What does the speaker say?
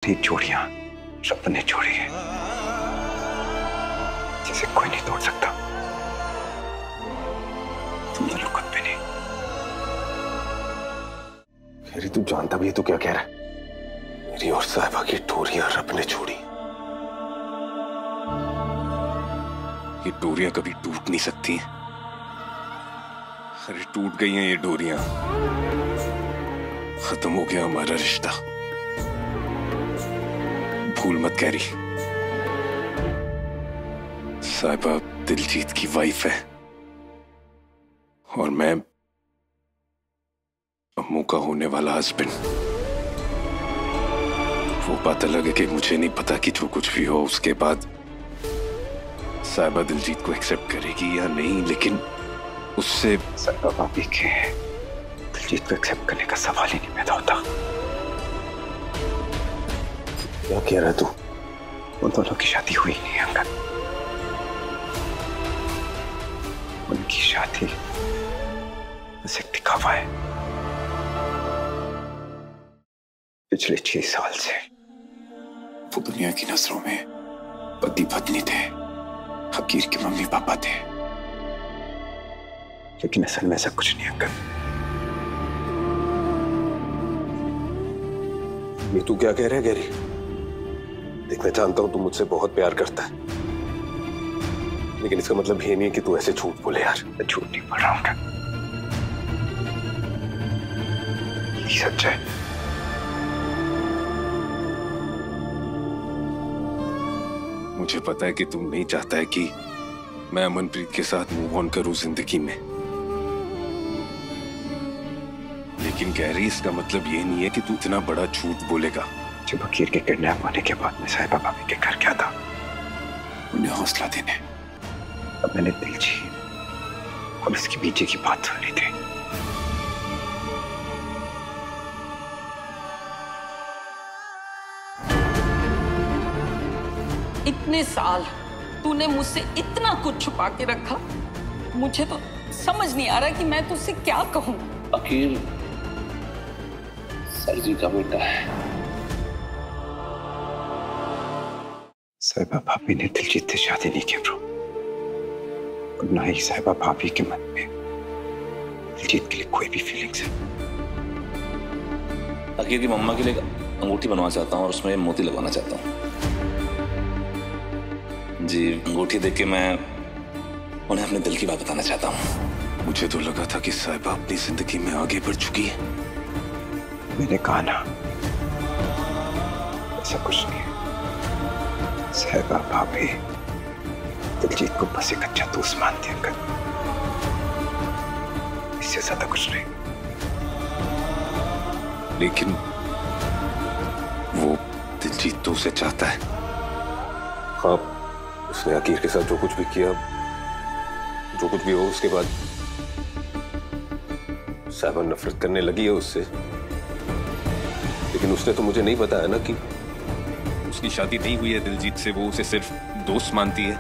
ठीक जोड़ियां रब ने जोड़ी है जिसे कोई नहीं तोड़ सकता। तुम दोनों खुद भी नहीं। खैरी तू जानता भी है तो क्या कह रहा है? मेरी और साहिबा की डोरियां रब ने जोड़ी। ये डोरियां कभी टूट नहीं सकती। अरे टूट गई हैं ये डोरियां। खत्म हो गया हमारा रिश्ता। भूल मत कैरी। साहिबा दिलजीत की वाइफ है और मैं अम्मू का होने वाला हस्बैंड। वो बात अलग है कि मुझे नहीं पता कि जो कुछ भी हो उसके बाद साहिबा दिलजीत को एक्सेप्ट करेगी या नहीं, लेकिन उससे साहिबा भाभी के दिलजीत को एक्सेप्ट करने का सवाल ही नहीं पैदा होता। क्या कह रहा है तू? उन दोनों की शादी हुई नहीं अंकल। उनकी शादी बस एक दिखावा है। पिछले 6 साल से वो दुनिया की नजरों में पति पत्नी थे, हकीर के मम्मी पापा थे, लेकिन असल में ऐसा कुछ नहीं अंकल। ये तू क्या कह रहा है गैरी? देख मैं जानता हूं तू मुझसे बहुत प्यार करता है, लेकिन इसका मतलब ये नहीं है कि तू ऐसे झूठ बोले यार। मैं झूठ नहीं बोल रहा हूं। ये सच है। मुझे पता है कि तुम नहीं चाहता है कि मैं अमनप्रीत के साथ मूव ऑन करूं जिंदगी में, लेकिन गैरी इसका मतलब ये नहीं है कि तू इतना बड़ा झूठ बोलेगा। जब हकीर के किडनैप होने के बाद मैं साहिबा भाभी के घर गया था उन्हें हौसला देने। अब मैंने दिलजीत और इसके पीछे की बात सुनी थी। इतने साल तूने मुझसे इतना कुछ छुपा के रखा, मुझे तो समझ नहीं आ रहा कि मैं तुझसे क्या कहूं। हकीर सरजी का बेटा है। साहिबा भाभी ने दिलजीत से शादी नहीं की ब्रो, और ना ही साहिबा भाभी के मन में दिलजीत के लिए कोई भी फीलिंग्स है। हकीर की मम्मा के लिए अंगूठी बनवाना चाहता हूँ और उसमें मोती लगवाना चाहता हूँ। जी अंगूठी देख के मैं उन्हें अपने दिल की बात बताना चाहता हूँ। मुझे तो लगा था कि साहिबा अपनी जिंदगी में आगे बढ़ चुकी है। मैंने कहा ना, ऐसा कुछ नहीं है। साहिबा भाभी दिलजीत को बस एक अच्छा दोस्त मानती है अंकल, इससे ज्यादा कुछ नहीं। लेकिन वो दिलजीत तो उसे चाहता है। हाँ, उसने हकीर के साथ जो कुछ भी किया, जो कुछ भी हो, उसके बाद साहिबा नफरत करने लगी है उससे। लेकिन उसने तो मुझे नहीं बताया ना कि उसकी शादी नहीं हुई है दिलजीत से, वो उसे सिर्फ दोस्त मानती है।